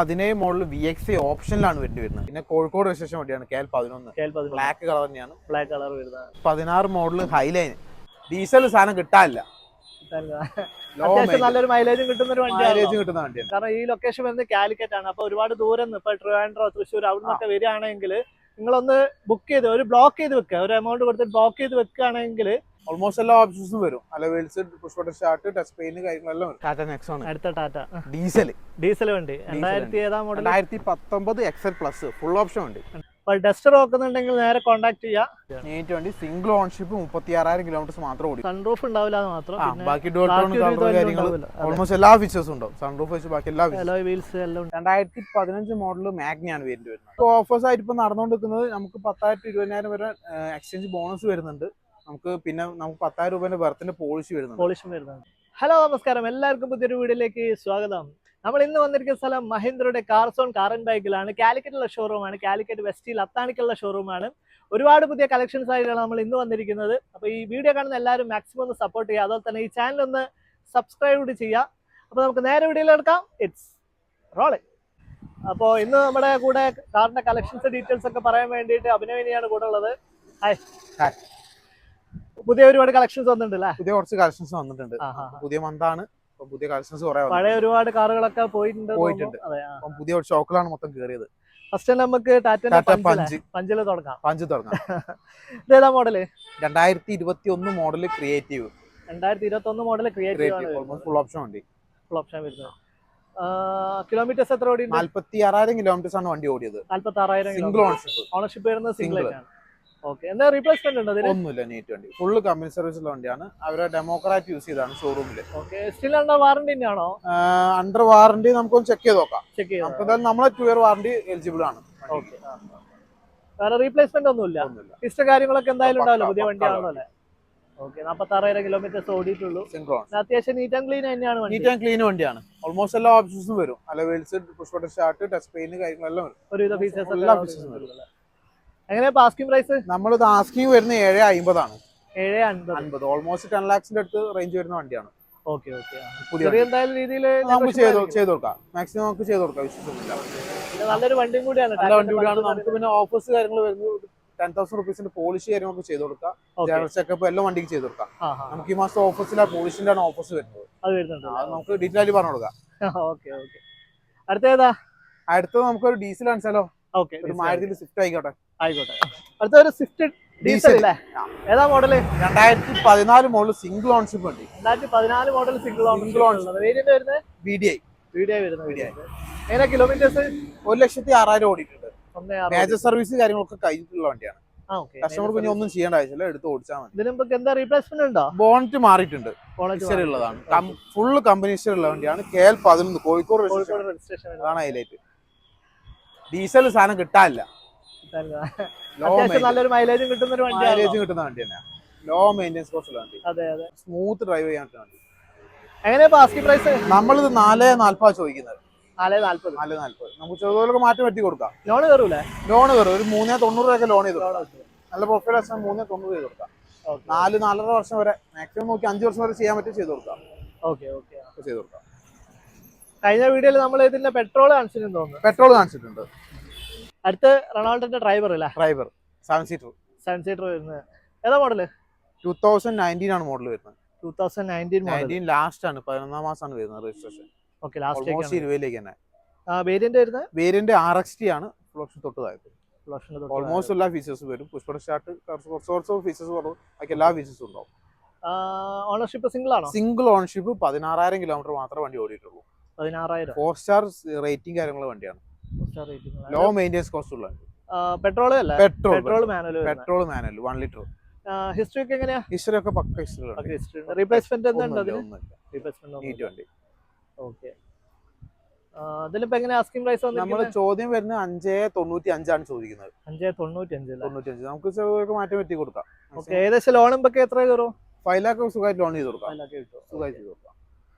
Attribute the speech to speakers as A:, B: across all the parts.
A: 17 model VXC ഓപ്ഷനിലാണ് വരുന്നത്. പിന്നെ കോഴിക്കോട് രജിസ്ട്രേഷൻ വണ്ടിയാണ് KL11. ബ്ലാക്ക് കളർ തന്നെയാണ്.
B: ബ്ലാക്ക് കളർ വരുന്നത്.
A: 16 മോഡൽ ഹൈലൈൻ ഡീസൽ സാധനം കിട്ടാനില്ല.
B: നല്ലൊരു മൈലേജും കിട്ടുന്ന ഒരു
A: വണ്ടിയാണ്.
B: കാരണം ഈ ലൊക്കേഷൻ വരുന്നത് കാലിക്കറ്റ് ആണ്. അപ്പൊ ഒരുപാട് ദൂരം ഇപ്പൊ ട്രിവാൻഡ്രം, തൃശ്ശൂർ അവിടെ നിന്നൊക്കെ വരികയാണെങ്കിൽ നിങ്ങളൊന്ന് ബുക്ക് ചെയ്ത് ഒരു ബ്ലോക്ക് ചെയ്ത് വെക്കുക, ഒരു എമൗണ്ട് കൊടുത്തിട്ട് ബ്ലോക്ക് ചെയ്ത് വെക്കുകയാണെങ്കിൽ
A: ഓൾമോസ്റ്റ് എല്ലാ ഓപ്ഷൻസും വരും. അലവെൽസ്, പുഷ് സ്റ്റാർട്ട്, ടച്ച് പെയിൻ കാര്യങ്ങളെല്ലാം വരും. ടാറ്റ നെക്സോൺ
B: അടുത്ത ടാറ്റ
A: ഡീസൽ
B: വണ്ടി 2000 ഏതാ model?
A: 2019 XL plus full option വണ്ടി.
B: ഡസ്റ്റർ നോക്കുന്നുണ്ടെങ്കിൽ നേരെ കോൺടാക്ട് ചെയ്യാം.
A: വണ്ടി സിംഗിൾ ഓൺഷിപ്പ് 36,000 കിലോമീറ്റർ മാത്രം ഓടി.
B: സൺറൂഫ് ഉണ്ടാവില്ല മാത്രം.
A: ബാക്കി ഓൾമോസ്റ്റ് എല്ലാ ഫീച്ചേഴ്സും ഉണ്ടാവും. സൺറൂഫ് വെച്ച് ബാക്കി എല്ലാ
B: വീൽസ് എല്ലാം.
A: 2015 മോഡൽ മാഗ്നയാണ് വരുന്നത്. ഓഫേഴ്സ് ആയിട്ട് ഇപ്പൊ നടന്നുകൊണ്ടിരിക്കുന്നത് നമുക്ക് 10,000 to 20,000 വരെ എക്സ്ചേഞ്ച് ബോണസ് വരുന്നുണ്ട്. നമുക്ക് 10,000 രൂപേന്റെ ബർത്തിന്റെ പോളിഷ് വരുന്നുണ്ട്.
B: ഹലോ നമസ്കാരം, എല്ലാവർക്കും പുതിയൊരു വീഡിയോയിലേക്ക് സ്വാഗതം. നമ്മൾ ഇന്ന് വന്നിരിക്കുന്ന സ്ഥലം മഹീന്ദ്രയുടെ കാർസോൺ കാർ ആൻഡ് ബൈക്കിലാണ്. കാലിക്കറ്റുള്ള ഷോറൂമാണ്. കാലിക്കറ്റ് വെസ്റ്റിൽ അത്താണിക്കുള്ള ഷോറൂമാണ്. ഒരുപാട് പുതിയ കളക്ഷൻസ് ആയിട്ടാണ് നമ്മൾ ഇന്ന് വന്നിരിക്കുന്നത്. അപ്പോൾ ഈ വീഡിയോ കാണുന്ന എല്ലാവരും മാക്സിമം ഒന്ന് സപ്പോർട്ട് ചെയ്യുക. അതുപോലെ തന്നെ ഈ ചാനൽ ഒന്ന് സബ്സ്ക്രൈബ് കൂടി ചെയ്യുക. അപ്പോൾ നമുക്ക് നേരെ വീഡിയോയിലെടുക്കാം. It's rolling. അപ്പോൾ ഇന്ന് നമ്മുടെ കൂടെ കാറിന്റെ കളക്ഷൻസ് ഡീറ്റെയിൽസ് ഒക്കെ പറയാൻ വേണ്ടിയിട്ട് അഭിനവിനിയാണ് കൂടെ ഉള്ളത്. ഹായ്. പുതിയ ഒരുപാട് കളക്ഷൻസ് വന്നിട്ടുണ്ട്.
A: പുതിയ കുറച്ച് കളക്ഷൻസ് വന്നിട്ടുണ്ട്. പുതിയ മന്താണ്, പുതിയ കളക്ഷൻസ് കുറെ.
B: പഴയ ഒരുപാട് കാറുകളൊക്കെ പോയിട്ടുണ്ട്.
A: പുതിയ ഷോക്കിലാണ് മൊത്തം കയറിയത്.
B: ഫസ്റ്റ് നമുക്ക് പഞ്ചില് തുടങ്ങാം. ഇതേതാ model?
A: 2021 model creative.
B: 2021 model creative
A: full option വണ്ടി.
B: ഫുൾ ഓപ്ഷൻ വരുന്നത്. കിലോമീറ്റേഴ്സ് എത്ര ഓടി?
A: 46,000 കിലോമീറ്റേഴ്സ് ആണ് വണ്ടി ഓടിയത്.
B: 46,000.
A: Single ownership.
B: ഓണർഷിപ്പ് വരുന്നത് സിംഗിൾ ആണ്. ഓക്കെ. എന്താ റീപ്ലേസ്മെന്റ് ഉണ്ട് അതിന്?
A: ഒന്നുമില്ല, നീറ്റ് വണ്ടി. ഫുള്ള് കമ്പനി സർവീസുള്ള വണ്ടിയാണ്. അവരെ ഡെമോക്രാറ്റ് യൂസ് ചെയ്താണ് ഷോറൂമില്.
B: ഓക്കെ. സ്റ്റിൽ അണ്ടർ വാറന്റി തന്നെയാണോ?
A: അണ്ടർ വാറന്റി നമുക്കൊന്ന് ചെക്ക് ചെയ്ത് നോക്കാം. നമ്മളെ 2 ഇയർ വാറന്റി എലിജിബിൾ ആണ്.
B: ഓക്കെ. വേറെ റീപ്ലേസ്മെന്റ് ഒന്നുമില്ല. ഹിസ്റ്ററി കാര്യങ്ങളൊക്കെ എന്തായാലും ഉണ്ടാവില്ല, പുതിയ വണ്ടി ആണല്ലോ അല്ലേ? ഓക്കെ. 46,000 കിലോമീറ്റേഴ്സ് ഓടിയിട്ടുള്ളൂ. അത്യാവശ്യം നീറ്റ് ആൻഡ് ക്ലീൻ തന്നെയാണ്.
A: നീറ്റ് ആൻഡ് ക്ലീൻ വണ്ടിയാണ്. ഓൾമോസ്റ്റ് എല്ലാ ഓപ്ഷൻസും വരും. അലവെൽസ്, പുഷ് സ്റ്റാർട്ട്, ടച്ച് പെയിൻ കാര്യങ്ങളെല്ലാം വരും.
B: ഒരുവിധ ഫീച്ചേഴ്സ് എല്ലാ ഫീച്ചേഴ്സും വരും. എങ്ങനെയാ ആസ്കിംഗ് പ്രൈസ്?
A: നമ്മളിത് ആസ്കിംഗ് വരുന്നത് 750 ആണ്.
B: 750.
A: ഓൾമോസ്റ്റ് 10 lakhsന്റെ അടുത്ത് റേഞ്ച് വരുന്ന വണ്ടിയാണ്.
B: ഓക്കെ. എന്തായാലും രീതിയിൽ
A: നമുക്ക് ചെയ്ത് കൊടുക്കാം. മാക്സിമം നമുക്ക് ചെയ്ത് കൊടുക്കാം. വിശ്വസിക്കുന്നില്ല.
B: നല്ലൊരു വണ്ടിയും കൂടിയാണ്.
A: നല്ല വണ്ടി കൂടിയാണ്. നമുക്ക് പിന്നെ ഓഫേഴ്സ് കാര്യങ്ങൾ വരുന്നത് 10,000 റുപ്പീസിന്റെ പോളിഷ് കാര്യങ്ങളൊക്കെ ചെയ്ത് കൊടുക്കാം. ജനറൽ ചെക്കപ്പ് എല്ലാം വണ്ടിക്ക് ചെയ്ത് കൊടുക്കാം. നമുക്ക് ഈ മാസം ഓഫേഴ്സിലെ പോളിഷിന്റെ ആണ് ഓഫേഴ്സ് വരുന്നത്. അത് നമുക്ക് ഡീറ്റെയിൽ ആയിട്ട് പറഞ്ഞു കൊടുക്കാം.
B: ഓക്കെ.
A: അടുത്തത് നമുക്കൊരു ഡീസൽ കാണിച്ചാലോ?
B: ഓക്കെ.
A: ഒരു മാരുതിയിൽ സ്വിഫ്റ്റ് ആയിക്കോട്ടെ.
B: അടുത്തൊരു സ്വിഫ്റ്റ് ഡീസൽ അല്ലേ? ഏതാ മോഡല്?
A: 2014 മോഡൽ സിംഗിൾ ഓൺഷിപ്പ് വണ്ടി.
B: 2014 മോഡൽ സിംഗിൾ ഓൺഷിപ്പ്. വേരിയന്റ് വരുന്നത്
A: VDI
B: വരുന്നത്. എങ്ങനെ കിലോമീറ്റേഴ്സ്?
A: 1,06,000 ഓടിയിട്ടുണ്ട്. മേജർ സർവീസ് കാര്യങ്ങളൊക്കെ കഴിഞ്ഞിട്ടുള്ള വണ്ടിയാണ്. കസ്റ്റമർക്ക് ഇനി ഒന്നും ചെയ്യേണ്ട ആവശ്യമില്ല, എടുത്ത് ഓടിച്ചാൽ മതി.
B: ഇതിന് എന്താ റീപ്ലേസ്മെന്റ് ഉണ്ടോ?
A: ബോണറ്റ് മാറിയിട്ടുണ്ട്. ഉള്ളതാണ്. ഫുള്ള് കമ്പനി ഉള്ള വണ്ടിയാണ്. KL11 Kozhikode registration. അതാണ് ഹൈലൈറ്റ്. ഡീസൽ സാധനം കിട്ടാനില്ല.
B: നല്ലൊരു മൈലേജും കിട്ടുന്ന ഒരു
A: വണ്ടി തന്നെ. ലോ മെയിൻ്റെനൻസ് കോസ്റ്റ് ഉള്ള വണ്ടി. സ്മൂത്ത് ഡ്രൈവ് ചെയ്യാൻ വണ്ടി.
B: എങ്ങനെയാ ആസ്കിംഗ് പ്രൈസ്?
A: നമ്മളിത് 440 ചോദിക്കുന്നത്.
B: 440.
A: നമുക്ക് ചെറുതൊക്കെ മാറ്റി പറ്റി കൊടുക്കാം.
B: ലോൺ കയറും.
A: ഒരു 390 ലോൺ ചെയ്ത് കൊടുക്കാം. നല്ല പ്രൊഫൈൽ 390 ചെയ്ത് കൊടുക്കാം. 4-4.5 വർഷം വരെ, മാക്സിമം നോക്കി 5 വർഷം വരെ ചെയ്യാൻ പറ്റി ചെയ്ത് കൊടുക്കാം. ചെയ്ത് കൊടുക്കാം.
B: കഴിഞ്ഞ വീഡിയോയിൽ നമ്മൾ ഇതിന്റെ പെട്രോൾ കാണിച്ചിട്ടുണ്ട് തോന്നുന്നു.
A: പെട്രോൾ കാണിച്ചിട്ടുണ്ട്.
B: അടുത്ത് റൊണാൾഡോന്റെ ഡ്രൈവർ
A: 7 സീറ്റർ
B: വരുന്നത്. ഏതാ മോഡല്?
A: 2019 ആണ് മോഡൽ വരുന്നത്.
B: 2019
A: ലാസ്റ്റ് ആണ്. 11ാം മാസമാണ് വരുന്നത് രജിസ്ട്രേഷൻ.
B: ഓക്കെ. ലാസ്റ്റ്
A: 20 തന്നെ.
B: വേരിയന്റ് വരുന്നത്
A: വേരിയന്റ് RXT ആണ്. ഫുൾ ഓപ്ഷൻ തൊട്ട് താഴെ. ഓൾമോസ്റ്റ് എല്ലാ ഫീച്ചേഴ്സും വരും. പുഷ് സ്റ്റാർട്ട്, കുറച്ച് ഫീച്ചേഴ്സ് കുറവ്, ബാക്കി എല്ലാ ഫീച്ചേഴ്സും ഉണ്ടാവും.
B: ഓണർഷിപ്പ് സിംഗിൾ ആണോ?
A: Single ownership. 16,000 കിലോമീറ്റർ മാത്രമേ വണ്ടി ഓടിയിട്ടുള്ളൂ.
B: 16,000.
A: 4 സ്റ്റാർ റേറ്റിംഗ് കാര്യങ്ങളുള്ള വണ്ടിയാണ്. ലോ മെയിൻ്റെനൻസ് കോസ്റ്റ് ഉള്ള
B: പെട്രോൾ
A: മാനുവൽ 1 ലിറ്റർ.
B: ഹിസ്റ്ററി ഒക്കെ എങ്ങനെയാ?
A: ഹിസ്റ്ററി ഒക്കെ പക്ക ഹിസ്റ്ററി.
B: റീപ്ലേസ്മെന്റ് ഇതിലിപ്പോ എങ്ങനെ ആസ്കിംഗ് പ്രൈസ്?
A: നമ്മൾ ചോദ്യം വരുന്നത് 595 ആണ് ചോദിക്കുന്നത്.
B: 595.
A: നമുക്ക് ചെറുതൊക്കെ മാറ്റി പറ്റി കൊടുക്കാം.
B: ഏകദേശം ലോണും ഒക്കെ എത്ര കയറും?
A: 5 lakh സുഖമായിട്ട് ലോൺ ചെയ്ത് കൊടുക്കാം.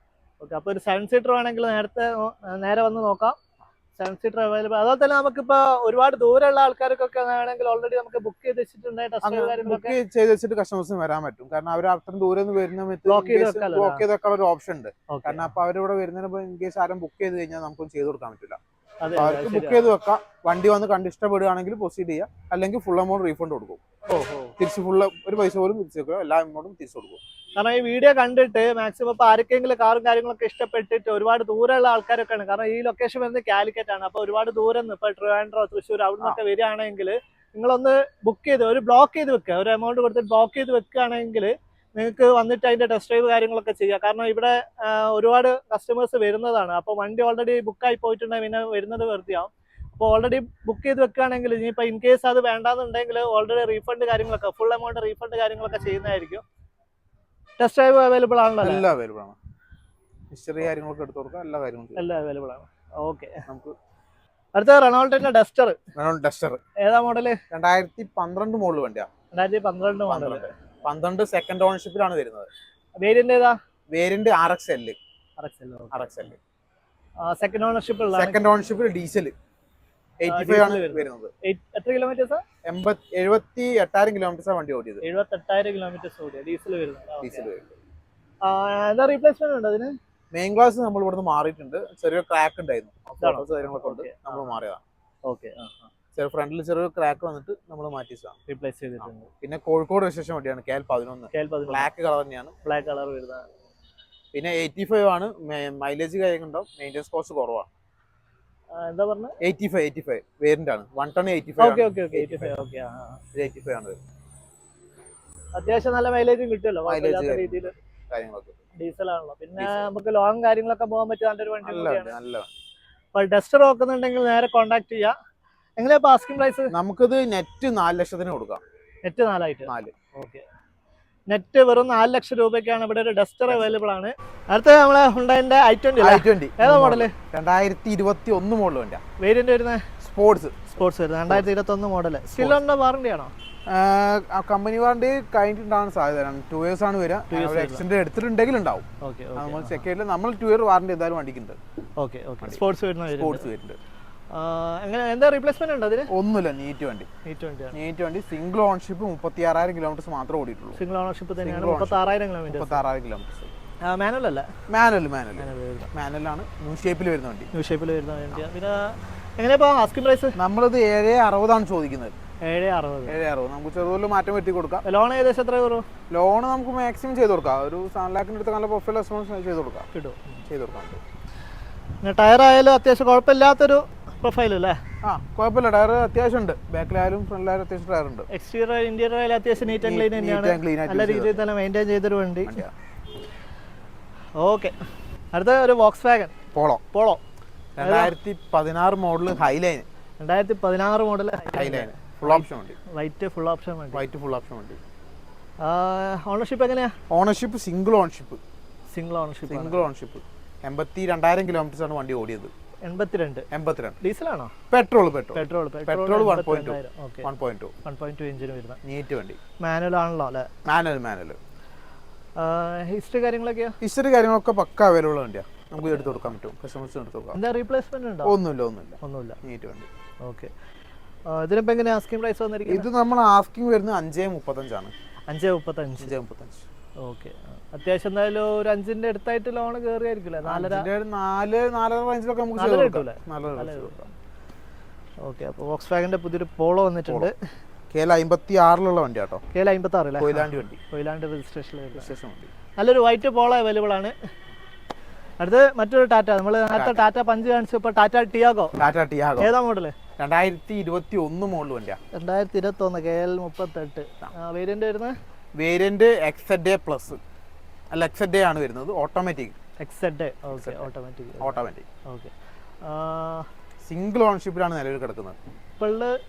B: ഓക്കെ. അപ്പൊ ഒരു 7 സീറ്റർ വേണമെങ്കിൽ നേരെ വന്ന് നോക്കാം. 7 സീറ്റർ അവൈലബിൾ. അതുപോലെ തന്നെ നമുക്കിപ്പോ ഒരുപാട് ദൂരമുള്ള ആൾക്കാർക്കൊക്കെ ആണെങ്കിൽ ഓൾറെഡി നമുക്ക് ബുക്ക് ചെയ്ത് വെച്ചിട്ട്
A: കസ്റ്റമേഴ്സിന് വരാൻ പറ്റും. കാരണം അവർ അത്രയും ദൂരം വരുന്ന ബ്ലോക്ക് ചെയ്ത് വെക്കാനുള്ള ഒരു ഓപ്ഷൻ ഉണ്ട്. കാരണം അപ്പൊ അവരിവിടെ വരുന്നതിന് ഇൻ കേസ് ആരും ബുക്ക് ചെയ്ത് കഴിഞ്ഞാൽ നമുക്കൊന്നും ചെയ്ത് കൊടുക്കാൻ പറ്റില്ല. അവർക്ക് ബുക്ക് ചെയ്ത് വെക്കാം. വണ്ടി വന്ന് കണ്ട് ഇഷ്ടപ്പെടുകയാണെങ്കിൽ പ്രൊസീഡ് ചെയ്യാം, അല്ലെങ്കിൽ ഫുൾ എമൗണ്ട് റീഫണ്ട് കൊടുക്കും. തിരിച്ച് ഫുള്ള് ഒരു പൈസ പോലും തിരിച്ചു വെക്കുക, എല്ലാ എമൗണ്ടും തിരിച്ചു കൊടുക്കും.
B: കാരണം ഈ വീഡിയോ കണ്ടിട്ട് മാക്സിമം ഇപ്പൊ ആർക്കെങ്കിലും കാറും കാര്യങ്ങളൊക്കെ ഇഷ്ടപ്പെട്ടിട്ട് ഒരുപാട് ദൂരമുള്ള ആൾക്കാരൊക്കെയാണ്. കാരണം ഈ ലൊക്കേഷൻ വരുന്നത് കാലിക്കറ്റ് ആണ്. അപ്പൊ ഒരുപാട് ദൂരം ഇപ്പൊ ട്രിവാൻഡ്രം, തൃശ്ശൂർ അവിടെ നിന്നൊക്കെ വരികയാണെങ്കിൽ നിങ്ങളൊന്ന് ബുക്ക് ചെയ്ത് ഒരു ബ്ലോക്ക് ചെയ്ത് വെക്കുക, ഒരു എമൗണ്ട് കൊടുത്തിട്ട് ബ്ലോക്ക് ചെയ്ത് വെക്കുകയാണെങ്കിൽ നിങ്ങൾക്ക് വന്നിട്ട് അതിന്റെ ടെസ്റ്റ് ഡ്രൈവ് കാര്യങ്ങളൊക്കെ ചെയ്യാം. കാരണം ഇവിടെ ഒരുപാട് കസ്റ്റമേഴ്സ് വരുന്നതാണ്. അപ്പോൾ വണ്ടി ഓൾറെഡി ബുക്കായി പോയിട്ടുണ്ടെങ്കിൽ പിന്നെ വരുന്നത് വെറുതെയാവും. അപ്പോൾ ഓൾറെഡി ബുക്ക് ചെയ്ത് വെക്കുകയാണെങ്കിൽ ഇനിയിപ്പോൾ ഇൻ കേസ് അത് വേണ്ടാന്നുണ്ടെങ്കിൽ ഓൾറെഡി റീഫണ്ട് കാര്യങ്ങളൊക്കെ ഫുൾ എമൗണ്ട് റീഫണ്ട് കാര്യങ്ങളൊക്കെ ചെയ്യുന്നതായിരിക്കും. ടെസ്റ്റ് ഡ്രൈവ് അവൈലബിൾ ആണല്ലോ?
A: എല്ലാം അവൈലബിൾ ആണ്. ഹിസ്റ്ററി കാര്യങ്ങളൊക്കെ എടുത്തു കൊടുക്കാം, എല്ലാ കാര്യങ്ങളും
B: എല്ലാം അവൈലബിൾ ആണ്. ഓക്കെ, നമുക്ക് അടുത്ത റെനോൾട്ടിന്റെ ഡസ്റ്റർ.
A: ഡസ്റ്റർ
B: ഏതാ മോഡല്?
A: 2012 മോഡൽ വണ്ടിയാണ്.
B: 2012 മോഡൽ.
A: 12 സെക്കൻഡ് ഓണർഷിപ്പിലാണ് വരുന്നത്.
B: വേരിയന്റ് ഏതാ?
A: Variant RXL.
B: Second ownership.
A: Second ഓണർഷിപ്പിൽ diesel 85 ആണ് വരുന്നത്.
B: എത്ര കിലോമീറ്റേഴ്സ്?
A: 78,000 കിലോമീറ്റേഴ്സ് വണ്ടി ഓടിയത്.
B: 78,000 കിലോമീറ്റേഴ്സ് ഓടിയത്. ഡീസൽ വരുന്നത്.
A: ഡീസൽ
B: എന്താ റീപ്ലേസ്മെന്റ് ഉണ്ട് അതിന്?
A: മെയിൻ ഗ്ലാസ് നമ്മൾ ഇവിടുന്ന് മാറിയിട്ടുണ്ട്. ചെറിയൊരു ക്രാക്ക് ഉണ്ടായിരുന്നു, കാര്യങ്ങളൊക്കെ ഉണ്ട്, നമ്മൾ മാറിയതാണ്.
B: ഓക്കെ.
A: ഫ്രണ്ടിൽ ചെറിയൊരു ക്രാക്ക് വന്നിട്ട് നമ്മൾ മാറ്റിയതാണ്,
B: റീപ്ലേസ് ചെയ്തിട്ടുണ്ട്.
A: പിന്നെ കോഴിക്കോട് രജിസ്ട്രേഷൻ വണ്ടിയാണ്. KL11 ബ്ലാക്ക് കളർ തന്നെയാണ്.
B: ബ്ലാക്ക് കളർ വരുന്നത്.
A: പിന്നെ 85 ആണ്. മൈലേജ് കാര്യങ്ങളുണ്ടാവും, മെയിൻ്റെനൻസ് കോസ്റ്റ് കുറവാണ്.
B: എന്താ പറഞ്ഞ
A: 85 വേരിയന്റ് ആണ്. 1 ടൺ 85 ആണ്.
B: അത്യാവശ്യം നല്ല മൈലേജും കിട്ടുമല്ലോ.
A: മൈലേജ്
B: രീതിയിൽ
A: കാര്യങ്ങളൊക്കെ
B: ഡീസൽ ആണല്ലോ. പിന്നെ നമുക്ക് ലോങ് കാര്യങ്ങളൊക്കെ പോകാൻ പറ്റിയ നല്ലൊരു വണ്ടി.
A: നല്ല
B: ഡസ്റ്റർ നോക്കുന്നുണ്ടെങ്കിൽ നേരെ കോൺടാക്ട് ചെയ്യാം. എങ്ങനെയാ ആസ്കിംഗ് പ്രൈസ്?
A: നമുക്കിത് നെറ്റ് 4 ലക്ഷത്തിന് കൊടുക്കാം.
B: Net 4 okay. നെറ്റ് വെറും 4 ലക്ഷം രൂപയ്ക്കാണ് ഇവിടെ ഒരു ഡസ്റ്റർ അവൈലബിൾ ആണ്. അടുത്ത നമ്മളെ ഹുണ്ടായിന്റെ i20. ഏതാ മോഡല്?
A: 2021 മോഡൽ വണ്ടിയാ.
B: വേരിയന്റ് വരുന്നത്
A: സ്പോർട്സ്
B: വരുന്നത്. 2021 മോഡല്. സ്റ്റിൽ ഉണ്ടോ? വാറണ്ടി ആണോ?
A: കമ്പനി വാറണ്ടി കഴിഞ്ഞിട്ടുണ്ടാകാൻ സാധ്യത. 2 years ആണ് വരിക. എക്സ്റ്റൻഡ് എടുത്തിട്ടുണ്ടെങ്കിൽ ഉണ്ടാവും. നമ്മൾ ചെക്ക് ചെയ്തില്ല. നമ്മൾ 2 year വാറണ്ടി എന്തായാലും വണ്ടിക്കുണ്ട്.
B: സ്പോർട്സ് വരുന്നുണ്ട്. എന്താ റീപ്ലേസ്മെന്റ് ഉണ്ട് അതിന്?
A: ഒന്നുമില്ല, നീറ്റ് വണ്ടി. സിംഗിൾ ഓണർഷിപ്പ് 36,000 കിലോമീറ്റർ മാത്രമേ ഓടിയിട്ടുള്ളൂ.
B: സിംഗിൾ ഓണർഷിപ്പ് തന്നെയാണ്. 36,000
A: കിലോമീറ്റർ.
B: മാനുവൽ അല്ല?
A: മാനുവലാണ്. ന്യൂ ഷേപ്പിൽ വരുന്ന വണ്ടി.
B: പിന്നെ എങ്ങനെയാ ആസ്കിംഗ് പ്രൈസ്?
A: നമ്മളത് 760 ചോദിക്കുന്നത്.
B: 760.
A: നമുക്ക് ചെറുതുപോലെ മാറ്റം വെട്ടി കൊടുക്കാം.
B: ലോൺ ഏകദേശം എത്ര വരും?
A: ലോൺ നമുക്ക് മാക്സിമം ചെയ്ത് കൊടുക്കാം. ഒരു 7 lakhന്റെ അടുത്ത് നല്ല പ്രൊഫൈൽ റെസ്പോൺസ് ചെയ്ത് കൊടുക്കാം.
B: പിന്നെ ടയർ ആയാലും അത്യാവശ്യം കുഴപ്പമില്ലാത്തൊരു പ്രൊഫൈൽ അല്ലേ?
A: കുഴപ്പമില്ല. ടയർ അത്യാവശ്യം ഉണ്ട്. ബാക്കിലായാലും ഫ്രണ്ടിലായാലും അത്യാവശ്യം ടയർ ഉണ്ട്.
B: എക്സ്റ്റീരിയർ ഇന്റീരിയർ ആയാലും അത്യാവശ്യം നീറ്റ് ആൻഡ് ക്ലീൻ തന്നെയാണ്. നല്ല രീതിയിൽ തന്നെ മെയിൻറ്റെയിൻ ചെയ്തൊരു വണ്ടി. ഓക്കെ. അടുത്ത ഒരു Volkswagen Polo.
A: 2016 model Highline.
B: 2016 model
A: Highline. Full option വണ്ടി.
B: വൈറ്റ് ഫുൾ ഓപ്ഷൻ വണ്ടി. ഓണർഷിപ്പ് എങ്ങനെയാ?
A: Ownership single ownership. 82,000 കിലോമീറ്റേഴ്സ് ആണ് വണ്ടി ഓടിയത്. 82.
B: ഡീസലാണോ?
A: പെട്രോൾ
B: 1.2 എഞ്ചിന് വരുന്ന
A: നീറ്റ് വണ്ടി.
B: മാനുവൽ ആണല്ലോ അല്ലേ?
A: മാനുവൽ.
B: ഹിസ്റ്ററി
A: കാര്യങ്ങളൊക്കെ പക്ക അവൈലബിൾ വണ്ടിയാണ്. നമുക്ക് എടുത്ത് കൊടുക്കാൻ പറ്റും. കസ്റ്റമേഴ്സിന് എടുത്ത് കൊടുക്കാം.
B: എന്താ റീപ്ലേസ്മെന്റ് ഉണ്ടോ?
A: ഒന്നുമില്ല. നീറ്റ് വണ്ടി.
B: ഓക്കെ. ഇതിനിപ്പോ എങ്ങനെ ആസ്കിംഗ് പ്രൈസ് വന്നിരിക്കുന്നത്?
A: ഇത് നമ്മൾ ആസ്കിംഗ് വരുന്നത് 5.35 ആണ്.
B: 5.35. ഓക്കെ. അത്യാവശ്യം എന്തായാലും ഒരു 5ന്റെ അടുത്തായിട്ട് ലോൺ കയറിയായിരിക്കില്ലേ?
A: 4.5 റേഞ്ചിലൊക്കെ നമുക്ക്
B: കിട്ടൂലേ? ഓക്കെ. അപ്പോൾ വോക്സ് വാഗന്റെ പുതിയൊരു പോളോ വന്നിട്ടുണ്ട്.
A: KL56 വണ്ടി കേട്ടോ.
B: KL56 കൊയിലാണ്ട് രജിസ്ട്രേഷൻ വണ്ടി. നല്ലൊരു വൈറ്റ് പോളോ അവൈലബിൾ ആണ്. അടുത്ത് മറ്റൊരു ടാറ്റ. നമ്മൾ നേരത്തെ ടാറ്റ പഞ്ച് കാണിച്ചു. ഇപ്പോൾ ടാറ്റ ടിയാഗോ. ഏതാ മോഡല്?
A: 2021 മോഡൽ വണ്ടിയാ.
B: 2021 KL38. വേരിയന്റ് വരുന്നത്?
A: വേരിയന്റ് XZA പ്ലസ് അല്ല, XZA ആണ് വരുന്നത്. ഓട്ടോമാറ്റിക്. ഓട്ടോമാറ്റിക്.
B: ഓക്കെ.
A: സിംഗിൾ ഓണർഷിപ്പിലാണ് നിലവിൽ കിടക്കുന്നത്.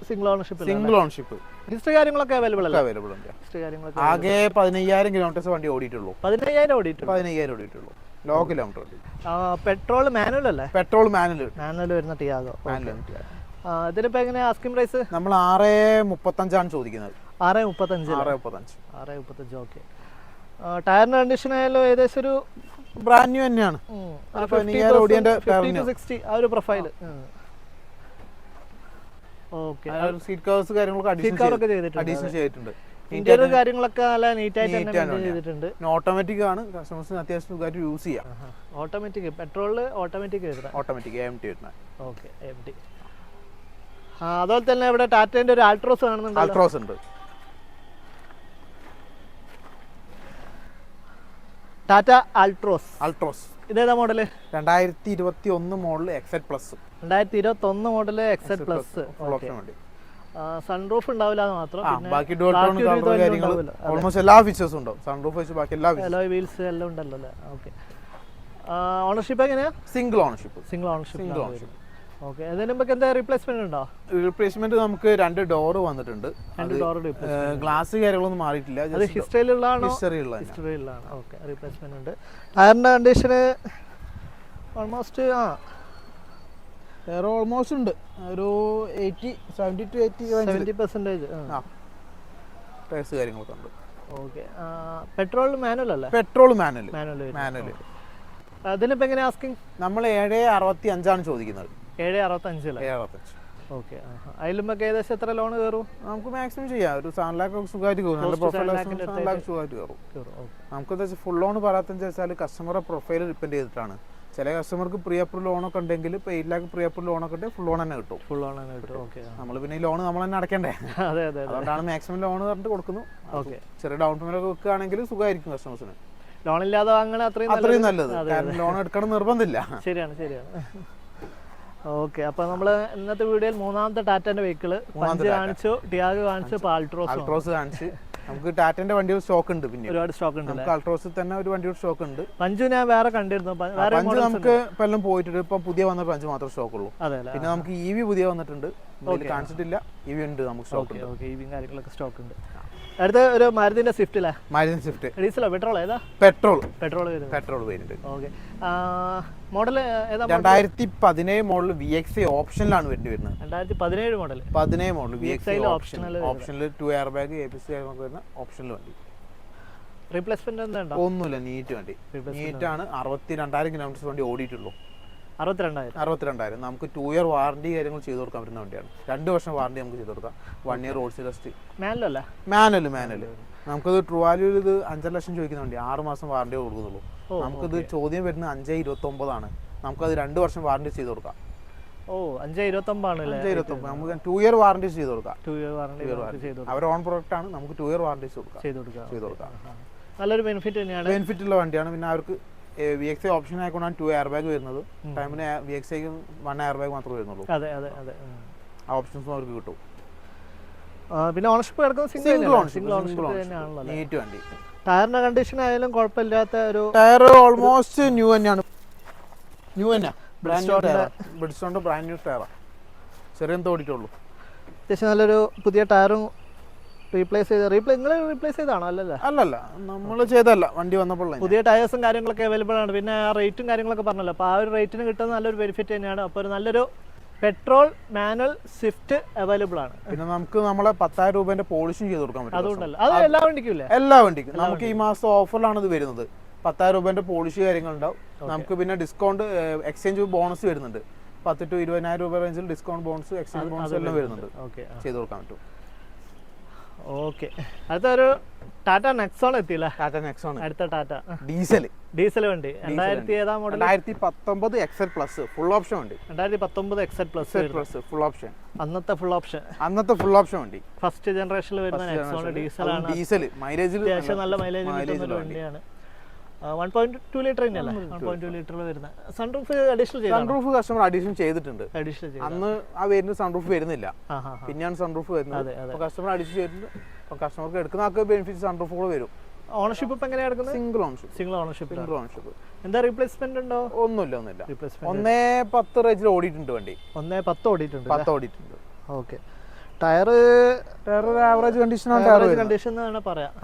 B: Single ownership. ഹിസ്റ്ററി കാര്യങ്ങളൊക്കെ അവൈലബിൾ ഉണ്ട്. ആകെ
A: 15,000 കിലോമീറ്റേഴ്സ് വണ്ടി ഓടിയിട്ടുള്ളൂ.
B: 15,000 ഓടിയിട്ടുള്ളൂ.
A: ലോ കിലോമീറ്റർ ഓടി.
B: പെട്രോൾ മാനുവൽ അല്ലേ? മാനുവൽ വരുന്ന ടിയാഗോ. ഇതിനിപ്പോ എങ്ങനെയാ ആസ്കിംഗ് പ്രൈസ്?
A: നമ്മൾ 6.35 ആണ് ചോദിക്കുന്നത്.
B: 6.35. ഓക്കെ. ടയറിന്റെ കണ്ടീഷൻ ആയാലും ഏകദേശം ഒരു
A: ബ്രാൻഡ് ന്യൂ തന്നെയാണ്.
B: 50-60 ആ ഒരു പ്രൊഫൈൽ. ഓക്കെ.
A: സീറ്റ് കവേഴ്സ് കാര്യങ്ങളൊക്കെ അഡീഷണൽ ചെയ്തിട്ടുണ്ട്.
B: ഇന്റീരിയർ കാര്യങ്ങളൊക്കെ നല്ല നീറ്റ് ആയിട്ട് തന്നെ മെയിൻറ്റെയിൻ ചെയ്തിട്ടുണ്ട്.
A: ഓട്ടോമാറ്റിക് ആണ്, കസ്റ്റമേഴ്സിന് അത്യാവശ്യം സുഖമായിട്ട് യൂസ് ചെയ്യാം.
B: ഓട്ടോമാറ്റിക് പെട്രോളില് ഓട്ടോമാറ്റിക് വരുന്നത്.
A: ഓട്ടോമാറ്റിക് AMT വരുന്നത്.
B: Okay AMT. അതുപോലെ തന്നെ ഇവിടെ ടാറ്റേന്റെ ഒരു ആൾട്രോസ് കാണുന്നുണ്ട്.
A: ആൾട്രോസ് ഉണ്ട്.
B: ടാറ്റ ആൾട്രോസ് ഇതേതാ model?
A: 2021 model XZ plus.
B: 2021 model XZ plus. Sunroof ഉണ്ടാവില്ല മാത്രം,
A: ബാക്കി ഓൾമോസ്റ്റ് എല്ലാ ഫീച്ചേഴ്സും ഉണ്ടാവും. സൺറൂഫ് വെച്ച് ബാക്കി എല്ലാ
B: അലോയ് വീൽസ് എല്ലാം ഉണ്ടല്ലോ അല്ലേ? ഓക്കെ. ഓണർഷിപ്പ് എങ്ങനെയാ?
A: Single ownership.
B: ഓക്കെ. അതിന് മുമ്പ് എന്താ റീപ്ലേസ്മെന്റ് ഉണ്ടോ?
A: റീപ്ലേസ്മെന്റ് നമുക്ക് 2 ഡോർ വന്നിട്ടുണ്ട്. ഗ്ലാസ് കാര്യങ്ങളൊന്നും മാറിയിട്ടില്ല.
B: അത് ഹിസ്റ്ററിയിലുള്ളതാണോ? ഹിസ്റ്ററിയിലുള്ളതാണ്. ഓക്കെ. റീപ്ലേസ്മെന്റ് ഉണ്ട്. ടയറിന്റെ കണ്ടീഷന് ഓൾമോസ്റ്റ്
A: ഓൾമോസ്റ്റ് ഉണ്ട്. ഒരു 70 to 80% ടയർസ് കാര്യങ്ങളൊക്കെ ഉണ്ട്.
B: ഓക്കെ. പെട്രോൾ മാനുവൽ അല്ലേ?
A: Petrol manual.
B: അതിനിപ്പോ എങ്ങനെയാ ആസ്കിങ്?
A: നമ്മൾ 765 ചോദിക്കുന്നത്.
B: 765. ഓക്കെ. അതിലും ഏകദേശം എത്ര ലോൺ കയറും?
A: നമുക്ക് മാക്സിമം ചെയ്യാം. ഒരു 7 lakh സുഖമായിട്ട് കയറും. നല്ല പ്രൊഫൈൽ 7 lakh സുഖമായിട്ട് കയറും. നമുക്ക് ഫുൾ ലോൺ പറയാത്തെന്ന് വെച്ചാൽ കസ്റ്റമറെ പ്രൊഫൈൽ ഡിപ്പെൻഡ് ചെയ്തിട്ടാണ്. ചില കസ്റ്റമർക്ക് പ്രീ അപ്രൂവ് ലോണൊക്കെ ഉണ്ടെങ്കിൽ ഇപ്പോൾ 8 lakh പ്രീ അപ്രൂവ് ലോണൊക്കെ ഉണ്ടെങ്കിൽ ഫുൾ ലോൺ തന്നെ കിട്ടും.
B: ഓക്കെ.
A: നമ്മൾ പിന്നെ ഈ ലോൺ നമ്മൾ തന്നെ അടയ്ക്കണ്ടേ? അതുകൊണ്ടാണ് മാക്സിമം ലോൺ പറഞ്ഞിട്ട് കൊടുക്കുന്നു.
B: ഓക്കെ.
A: ചെറിയ ഡൗൺ പേയ്മെന്റ് ഒക്കെ വെക്കുകയാണെങ്കിൽ സുഖമായിരിക്കും കസ്റ്റമേഴ്സിന്.
B: ലോൺ ഇല്ലാതെ വാങ്ങണ
A: അത്രയും നല്ലത്. കാരണം ലോൺ എടുക്കണം നിർബന്ധമില്ല.
B: ശരിയാണ്. ഓക്കെ. അപ്പൊ നമ്മള് ഇന്നത്തെ വീഡിയോയിൽ 3ാമത്തെ ടാറ്റന്റെ വെഹിക്കിള് കാണിച്ചു, ടിയാഗോ കാണിച്ചു,
A: ആൾട്രോസ് കാണിച്ചു. നമുക്ക് ടാറ്റന്റെ വണ്ടികൾ സ്റ്റോക്ക് ഉണ്ട്. പിന്നെ
B: ഒരുപാട് സ്റ്റോക്ക് ഉണ്ട്.
A: നമുക്ക് ആൾട്രോസിൽ തന്നെ ഒരു വണ്ടിയുടെ സ്റ്റോക്ക് ഉണ്ട്.
B: പഞ്ച് ഞാൻ വേറെ കണ്ടിരുന്നു.
A: പഞ്ച് നമുക്ക് ഇപ്പൊ എല്ലാം പോയിട്ടുണ്ട്. ഇപ്പൊ പുതിയ വന്ന പഞ്ച് മാത്രമേ സ്റ്റോക്ക് ഉള്ളൂ. പിന്നെ നമുക്ക് EV പുതിയ വന്നിട്ടുണ്ട്. കാണിച്ചിട്ടില്ല. EV ഉണ്ട്, നമുക്ക് സ്റ്റോക്ക് ഉണ്ട്.
B: EV കാര്യങ്ങളൊക്കെ സ്റ്റോക്ക് ഉണ്ട്. അടുത്ത ഒരു മാരുതിന്റെ സ്വിഫ്റ്റ് അല്ലേ?
A: മാരുതി സ്വിഫ്റ്റ്.
B: ഡീസലോ പെട്രോൾ? ഏതാ?
A: പെട്രോൾ
B: വരുന്നുണ്ട്. ഓക്കെ. മോഡൽ ഏതാ?
A: 2017 മോഡൽ VXI ഓപ്ഷനിലാണ് വരുന്നത്.
B: 2017 മോഡൽ.
A: 17 മോഡൽ VXI ഓപ്ഷനിൽ 2 എയർ ബാഗ് ABS വരുന്ന ഓപ്ഷനിൽ വണ്ടി.
B: റീപ്ലേസ്മെന്റ് എന്താ?
A: ഒന്നുമില്ല. നീറ്റ് വണ്ടി. നീറ്റാണ്. 62,000 കിലോമീറ്റർ വണ്ടി ഓടിയിട്ടുള്ളൂ.
B: 62,000.
A: നമുക്ക് 2 year വാറണ്ടി കാര്യങ്ങൾ ചെയ്ത് കൊടുക്കാൻ പറ്റുന്ന വണ്ടിയാണ്. 2 വർഷം വാറണ്ടി നമുക്ക് ചെയ്ത് കൊടുക്കാം. 1 year റോഡ് ടെസ്റ്റ്. മാനുവൽ. നമുക്കത് ട്രൂ വാല്യൂവിൽ ഇത് 5 ലക്ഷം ചോദിക്കുന്ന വണ്ടി 6 മാസം വാറണ്ടി കൊടുക്കുന്നുള്ളൂ. നമുക്കിത് ചോദ്യം വരുന്നത് 529 നമുക്കത് 2 വർഷം വാറണ്ടി ചെയ്ത് കൊടുക്കാം.
B: 529
A: നമുക്ക് 2 year വാറണ്ടി ചെയ്ത് കൊടുക്കാം. അവർ ഓൺ പ്രൊഡക്റ്റ് ആണ്. നമുക്ക് 2 year വാറണ്ടി ചെയ്ത് കൊടുക്കാം.
B: നല്ലൊരു ബെനിഫിറ്റ് തന്നെയാണ്.
A: ബെനിഫിറ്റ് ഉള്ള വണ്ടിയാണ്. പിന്നെ അവർക്ക് VXI ഓപ്ഷൻ ആയിക്കൊണ്ടാണ് 2 എയർ ബാഗ് വരുന്നത്. ടൈമിന് VXI 1 എയർ ബാഗ് മാത്രമേ വരുന്നുള്ളൂ. ആ ഓപ്ഷൻസും അവർക്ക് കിട്ടും.
B: പിന്നെ ഓണർഷിപ്പ് കിടക്കുന്നത് സിംഗിൾ
A: നീറ്റ് വണ്ടി.
B: ടയറിന്റെ കണ്ടീഷൻ ആയാലും കുഴപ്പമില്ലാത്ത ഒരു
A: ടയർ ഓൾമോസ്റ്റ് ന്യൂ തന്നെയാണ്. ബ്രിഡ്സ്റ്റോണിന്റെ ബ്രാൻഡ് ന്യൂ ടയറാണ്. ചെറിയ ഓടിയിട്ടുള്ളൂ.
B: അത്യാവശ്യം നല്ലൊരു പുതിയ ടയറും റീപ്ലേസ് ചെയ്താണോ?
A: അല്ലല്ല, നമ്മൾ ചെയ്തല്ല. വണ്ടി വന്നപ്പോൾ
B: പുതിയ ടയേഴ്സും കാര്യങ്ങളൊക്കെ അവൈലബിൾ ആണ്. പിന്നെ ആ റേറ്റും കാര്യങ്ങളൊക്കെ പറഞ്ഞല്ലോ. അപ്പോൾ ആ ഒരു റേറ്റിന് കിട്ടുന്ന നല്ലൊരു ബെനിഫിറ്റ് തന്നെയാണ്. അപ്പോൾ ഒരു നല്ലൊരു പെട്രോൾ മാനുവൽ സ്വിഫ്റ്റ് അവൈലബിൾ ആണ്.
A: പിന്നെ നമുക്ക് നമ്മളെ 10,000 രൂപേന്റെ പോളിഷും ചെയ്ത് കൊടുക്കാൻ പറ്റും.
B: അതുകൊണ്ടല്ലോ അത് എല്ലാ വണ്ടിക്കും
A: എല്ലാ വണ്ടിക്കും നമുക്ക് ഈ മാസം ഓഫറിലാണ് ഇത് വരുന്നത്. 10,000 രൂപേന്റെ പോളിഷ് കാര്യങ്ങളുണ്ടാവും. നമുക്ക് പിന്നെ ഡിസ്കൗണ്ട് എക്സ്ചേഞ്ച് ബോണസ് വരുന്നുണ്ട്. 10,000 to 20,000 രൂപ റേഞ്ചിൽ ഡിസ്കൗണ്ട് ബോണസ് എക്സ്ചേഞ്ച് ബോണസ് എല്ലാം വരുന്നുണ്ട്. ചെയ്ത് കൊടുക്കാൻ പറ്റും.
B: ഓക്കെ. അടുത്തൊരു ടാറ്റ നെക്സോൺ എത്തിയില്ല?
A: ടാറ്റ നെക്സോൺ
B: അടുത്ത ടാറ്റ
A: ഡീസൽ
B: വണ്ടി. 2000 ഏതാ model?
A: 2019 XZ plus full option വണ്ടി.
B: 2019 XZ പ്ലസ്
A: ഫുൾ ഓപ്ഷൻ.
B: അന്നത്തെ ഫുൾ ഓപ്ഷൻ
A: വണ്ടി.
B: ഫസ്റ്റ് ജനറേഷനിൽ വരുന്ന നെക്സോൺ
A: ഡീസൽ മൈലേജിൽ
B: അത്യാവശ്യം നല്ല മൈലേജ് കിട്ടുന്ന ഒരു വണ്ടിയാണ്. 1.2 ലിറ്റർ തന്നെയല്ല? 1.2 ലിറ്ററിൽ വരുന്ന സൺറൂഫ്
A: സൺറൂഫ് കസ്റ്റമർ അഡീഷൻ ചെയ്തിട്ടുണ്ട്. അന്ന് ആ വരുന്ന സൺറൂഫ് വരുന്നില്ല. പിന്നെയാണ് സൺറൂഫ് വരുന്നത്. കസ്റ്റമർ അഡീഷൻ ചെയ്തിട്ടുണ്ട്. അപ്പോൾ കസ്റ്റമർക്ക് എടുക്കുന്ന ആൾക്ക് ബെനിഫിറ്റ് സൺറൂഫ് കൂടെ വരും.
B: ഓണർഷിപ്പ് ഇപ്പൊ എങ്ങനെയാണ് എടുക്കുന്നത്?
A: Single ownership.
B: എന്താ റീപ്ലേസ്മെന്റ് ഉണ്ടോ?
A: ഒന്നുമില്ല. 1.10 റേഞ്ചിൽ ഓടിയിട്ടുണ്ട് വണ്ടി.
B: 1.10 ഓടിയിട്ടുണ്ട്. ഓക്കെ. ടയർ
A: ആവറേജ് കണ്ടീഷൻ
B: ആണ് പറയാം.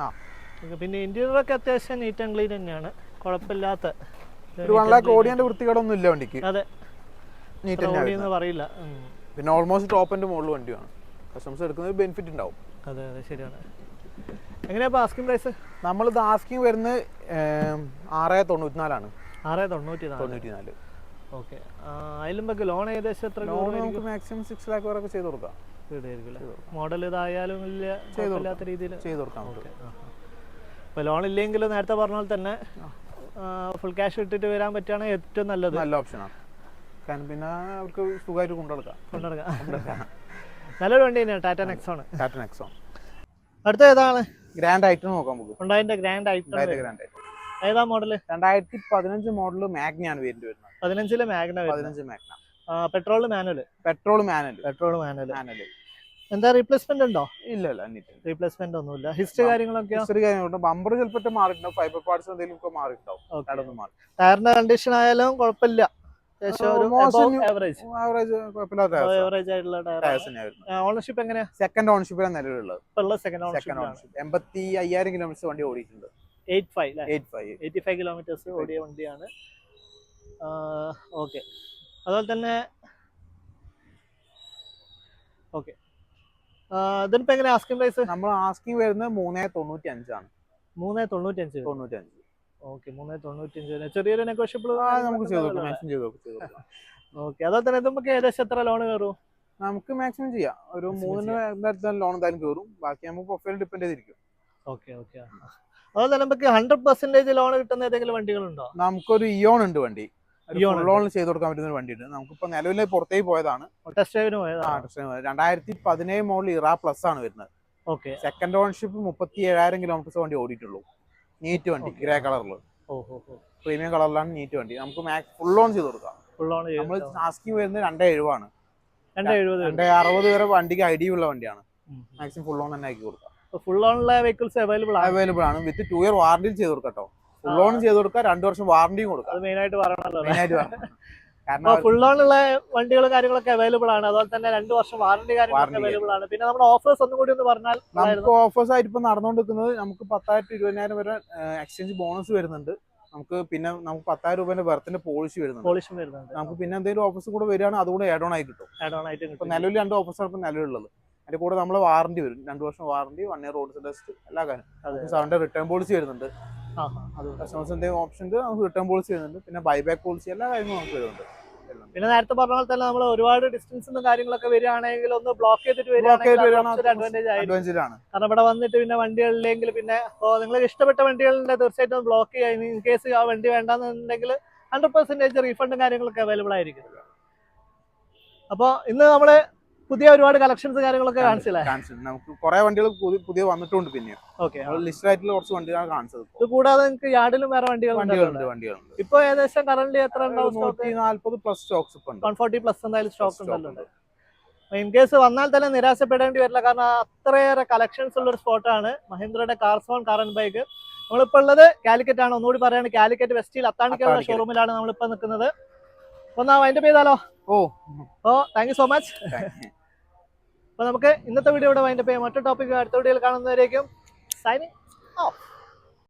B: പിന്നെ ഇന്റീരിയർ ഒക്കെ അത്യാവശ്യം നീറ്റ് ആൻഡ് ക്ലീൻ തന്നെയാണ്. കുഴപ്പമില്ലാത്ത
A: ഒരു 1 lakh ഓടിയതിന്റെ വൃത്തികേടൊന്നും ഇല്ല വണ്ടിക്ക്.
B: അതെ, നീറ്റ് പറയില്ല.
A: പിന്നെ ഓൾമോസ്റ്റ് ടോപ്പ് എൻഡ് മോഡൽ വണ്ടിയാണ്. കസ്റ്റമേഴ്സ് എടുക്കുന്നത് ബെനിഫിറ്റ് ഉണ്ടാവും.
B: അതെ ശരിയാണ്. എങ്ങനെയാ ആസ്കിംഗ് പ്രൈസ്?
A: നമ്മളിത് ആസ്കിംഗ് വരുന്നത് 694 ആണ്.
B: 694. ഓക്കെ. അതിലും ലോൺ ഏകദേശം എത്ര?
A: ലോൺ നമുക്ക് മാക്സിമം 6 lakh വരെ ചെയ്ത് കൊടുക്കാം.
B: മോഡൽ ഇതായാലും വലിയ കുഴപ്പമില്ലാത്ത രീതിയിൽ
A: ചെയ്ത് കൊടുക്കാൻ പറ്റും.
B: ഇപ്പോൾ ലോൺ ഇല്ലെങ്കിൽ നേരത്തെ പറഞ്ഞ പോലെ തന്നെ ഫുൾ ക്യാഷ് ഇട്ടിട്ട് വരാൻ പറ്റുകയാണെങ്കിൽ ഏറ്റവും നല്ലത്,
A: നല്ല ഓപ്ഷനാണ്. കാരണം പിന്നെ അവർക്ക് സുഖമായിട്ട് കൊണ്ടുനടക്കാം.
B: നല്ലൊരു വണ്ടി തന്നെയാണ് ടാറ്റ നെക്സോൺ.
A: ടാറ്റ നെക്സോൺ.
B: അടുത്ത ഏതാണ്?
A: ഗ്രാൻഡ് ഐറ്റം നോക്കാം നമുക്ക്.
B: ഹ്യുണ്ടായിന്റെ ഗ്രാൻഡ് ഐറ്റം.
A: ഗ്രാൻഡ് ഐറ്റം
B: ഏതാ മോഡൽ?
A: 2015 മോഡൽ മാഗ്നയാണ് വരുന്നത്.
B: 15 Magna.
A: 15 Magna.
B: Petrol manual.
A: Petrol manual.
B: എന്താ റീപ്ലേസ്മെന്റ് ഉണ്ടോ?
A: ഇല്ല,
B: റീപ്ലേസ്മെന്റ് ഒന്നുമില്ല. ഹിസ്റ്ററി കാര്യങ്ങളൊക്കെ
A: ബമ്പർ ചിലപ്പോൾ മാറിയിട്ടുണ്ടാവും, ഫൈബർ പാർട്സ് എന്തെങ്കിലും മാറിയിട്ടുണ്ടാവും.
B: ടയറിന്റെ കണ്ടീഷൻ ആയാലും കുഴപ്പമില്ല, ഓണർഷിപ്പ് എങ്ങനെയാ?
A: സെക്കൻഡ് ഓണർഷിപ്പിലാണ് നിലവിലുള്ളത്. 85,000 കിലോമീറ്റർ വണ്ടി ഓടിയിട്ടുണ്ട്.
B: 85 കിലോമീറ്റേഴ്സ് ഓടിയ വണ്ടിയാണ്. ഓക്കെ, അതുപോലെ തന്നെ ഓക്കെ, ഇതിനിപ്പോ എങ്ങനെയാ ആസ്കിംഗ് പ്രൈസ്?
A: നമ്മൾ ആസ്കിംഗ് വരുന്നത് 395 ആണ്.
B: 395. ഓക്കെ, 395. ചെറിയൊരു നെഗോഷ്യബിൾ
A: നമുക്ക് ചെയ്ത് കൊടുക്കാം.
B: ഓക്കെ, അതുപോലെ തന്നെ നമുക്ക് ഏകദേശം എത്ര ലോൺ കയറും?
A: നമുക്ക് മാക്സിമം ചെയ്യാം. ഒരു 3 ലോൺ എന്തായാലും കയറും. ബാക്കി നമുക്ക് പ്രൊഫൈൽ ഡിപ്പെൻഡ് ചെയ്തിരിക്കും.
B: ഓക്കെ. അതുപോലെ തന്നെ നമുക്ക് 100% ലോൺ കിട്ടുന്ന ഏതെങ്കിലും വണ്ടികളുണ്ടോ?
A: നമുക്കൊരു ഇയോൺ ഉണ്ട് വണ്ടി. ലോൺ ചെയ്ത് കൊടുക്കാൻ പറ്റുന്ന വണ്ടി ഉണ്ട്. നമുക്കിപ്പോ നിലവിൽ പുറത്തേക്ക് പോയതാണ്.
B: ടെസ്റ്റ് ഡ്രൈവിന് പോയത്.
A: 2017 മോഡൽ ഇറാ പ്ലസ് ആണ് വരുന്നത്.
B: ഓക്കെ,
A: സെക്കൻഡ് ഓണർഷിപ്പ് 37,000 കിലോമീറ്റർ വണ്ടി ഓടിയിട്ടുള്ളൂ. നീറ്റ് വണ്ടി, ഗ്രേ കളറിൽ, പ്രീമിയം കളറിലാണ് നീറ്റ് വണ്ടി. നമുക്ക് ഫുൾ ലോൺ ചെയ്ത് കൊടുക്കാം. നമ്മൾ ആസ്കിംഗ് വരുന്നത് 270 ആണ്. 260 വരെ വണ്ടിക്ക് ഐഡി ഉള്ള വണ്ടിയാണ്. മാക്സിമം ഫുൾ ലോൺ തന്നെ ആക്കി കൊടുക്കാം.
B: ഫുൾ ലോണിലെ വെഹിക്കിൾസ് അവൈലബിൾ
A: ആണ്. വിത്ത് 2 ഇയർ വാറണ്ടിയിൽ ചെയ്ത് കൊടുക്കാം. ഫുൾ ലോൺ ചെയ്ത് കൊടുക്കാം, 2 വർഷം വാറണ്ടിയും കൊടുക്കാം.
B: അത് മെയിനായിട്ട് പറയണല്ലോ.
A: കാരണം
B: ഫുൾ ലോണുള്ള വണ്ടികളും കാര്യങ്ങളൊക്കെ അവൈലബിൾ ആണ്. അതുപോലെ തന്നെ 2 വർഷം വാറണ്ടി കാര്യങ്ങളൊക്കെ അവൈലബിൾ ആണ്. പിന്നെ നമ്മുടെ ഓഫേഴ്സ് ഒന്നും കൂടി ഒന്ന് പറഞ്ഞാൽ.
A: നമുക്ക് ഓഫേഴ്സ് ആയിട്ട് ഇപ്പൊ നടന്നുകൊണ്ടിരിക്കുന്നത് നമുക്ക് 10,000 20,000 വരെ എക്സ്ചേഞ്ച് ബോണസ് വരുന്നുണ്ട്. നമുക്ക് 10,000 രൂപേന്റെ ബർത്തിന്റെ പോളിഷ് വരുന്നുണ്ട്. നമുക്ക് പിന്നെ എന്തെങ്കിലും ഓഫേഴ്സ് കൂടെ വരികയാണെങ്കിൽ അതുകൂടെ ആഡ് ഓൺ ആയി കിട്ടും. ഇപ്പൊ നിലവിൽ 2 ഓഫേഴ്സാണ് ഇപ്പൊ നിലവിലുള്ളത്. അതിന്റെ കൂടെ നമ്മൾ വാറണ്ടി വരും, 2 വർഷം വാറണ്ടി, 1 ഇയർ റോഡ് ടെസ്റ്റ്, എല്ലാ കാര്യം. 7 റിട്ടേൺ പോളിസി വരുന്നുണ്ട്. കസ്റ്റമേഴ്സ് എന്തെങ്കിലും ഓപ്ഷൻ ഉണ്ട്, നമുക്ക് റിട്ടേൺ പോളിസി വരുന്നുണ്ട്. പിന്നെ ബൈബാക്ക് പോളിസി, എല്ലാ കാര്യങ്ങളും നമുക്ക് വരുന്നുണ്ട്.
B: പിന്നെ നേരത്തെ പറഞ്ഞ പോലെ തന്നെ നമ്മൾ ഒരുപാട് ഡിസ്റ്റൻസ് കാര്യങ്ങളൊക്കെ വരികയാണെങ്കിൽ ഒന്ന് ബ്ലോക്ക് ചെയ്തിട്ട് വരികയാണെങ്കിൽ അഡ്വാൻറ്റേജ് ആണ്. കാരണം ഇവിടെ വന്നിട്ട് പിന്നെ വണ്ടികളില്ലെങ്കിൽ പിന്നെ നിങ്ങൾക്ക് ഇഷ്ടപ്പെട്ട വണ്ടികളുടെ തീർച്ചയായിട്ടും ബ്ലോക്ക് ചെയ്യാം. ഇൻ കേസ് ആ വണ്ടി വേണ്ടെന്നുണ്ടെങ്കിൽ 100% റീഫണ്ടും കാര്യങ്ങളൊക്കെ അവൈലബിൾ ആയിരിക്കും. അപ്പോൾ ഇന്ന് നമ്മള് പുതിയ ഒരുപാട് കളക്ഷൻസ് കാര്യങ്ങളൊക്കെ കാണിച്ചില്ലേ?
A: നമുക്ക് കുറെ വണ്ടികൾ പുതിയ വന്നിട്ടുണ്ട്. പിന്നെ ലിസ്റ്റ് ആയിട്ടുള്ള കുറച്ച് വണ്ടികളാണ് കാണിച്ചത്.
B: ഇത് കൂടാതെ നിങ്ങൾക്ക് യാർഡിലും വേറെ വണ്ടികളുണ്ട്. ഇപ്പൊ ഏകദേശം കറന്റ് എത്ര ഉണ്ടാവും?
A: 140+ സ്റ്റോക്സ്
B: 140+ എന്തായാലും സ്റ്റോക്ക് ഉണ്ടല്ലോ. ഇൻ കേസ് വന്നാൽ തന്നെ നിരാശപ്പെടേണ്ടി വരില്ല, കാരണം അത്രയേറെ കളക്ഷൻസ് ഉള്ള ഒരു സ്പോട്ടാണ് മഹീന്ദ്രയുടെ കാർസോൺ കാർ ആൻഡ് ബൈക്ക്. നമ്മളിപ്പോ ഉള്ളത് കാലിക്കറ്റ് ആണ്. ഒന്നുകൂടി പറയാണ്, കാലിക്കറ്റ് വെസ്റ്റിൽ അത്താണിക്കുള്ള ഷോറൂമിലാണ് നമ്മളിപ്പോ നിൽക്കുന്നത്. ഒന്ന് അതിന്റെ പേരാലോ. Thank you so much. അപ്പൊ നമുക്ക് ഇന്നത്തെ വീഡിയോ ഇവിടെ വൈൻഡപ്പ് ചെയ്യാം. മറ്റൊരു ടോപ്പിക് അടുത്ത വീഡിയോയിൽ കാണുന്നവരേക്കും സൈനിങ് ഓഫ്.